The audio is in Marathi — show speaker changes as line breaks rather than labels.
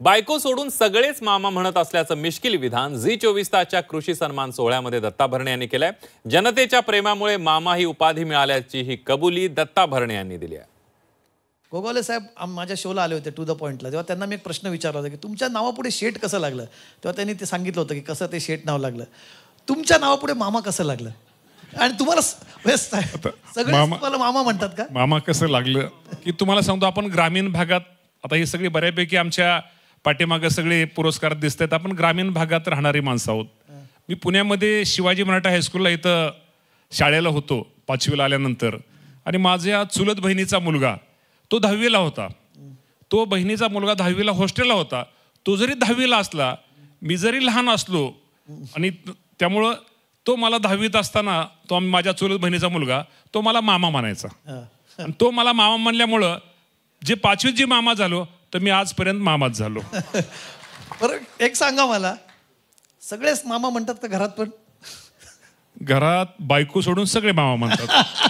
बायको सोडून सगळेच मामा म्हणत असल्याचं मिश्किल विधान झी 24 तासच्या कृषी सन्मान सोहळ्यामध्ये दत्ता भरणे यांनी केलंय। जनतेच्या प्रेमामुळे मामा ही उपाधी मिळाल्याची ही कबुली दत्ता भरणे यांनी दिली आहे।
गोगावले साहेब माझ्या शोला आले होते टू द पॉइंटला, तेव्हा त्यांना मी एक प्रश्न विचारला होता की तुमच्या नावापुढे शेट कसं लागलं, तेव्हा त्यांनी ते सांगितलं होतं की कसं ते शेट नाव लागलं। तुमच्या नावापुढे मामा कसं लागलं आणि तुम्हाला सगळे तुम्हाला मामा म्हणतात का?
मामा कसं लागलं की तुम्हाला सांगतो, आपण ग्रामीण भागात आता ही सगळी बऱ्यापैकी आमच्या पाठीमागे सगळे पुरस्कार दिसत आहेत, आपण ग्रामीण भागात राहणारी माणसं आहोत। मी पुण्यामध्ये शिवाजी मराठा हायस्कूलला इथं शाळेला होतो 5वीला आल्यानंतर, आणि माझ्या चुलत बहिणीचा मुलगा तो 10वीला होता, तो बहिणीचा मुलगा 10वीला हॉस्टेलला होता। तो जरी 10वीला असला, मी जरी लहान असलो, आणि त्यामुळं तो मला 10वीत असताना तो माझ्या चुलत बहिणीचा मुलगा तो मला मामा म्हणायचा, आणि तो मला मामा म्हणल्यामुळं जे 5वीत जे मामा झालो तर मी आजपर्यंत मामाच झालो।
बरं एक सांगा मला, सगळेच मामा म्हणतात का घरात? पण
घरात बायको सोडून सगळे मामा म्हणतात।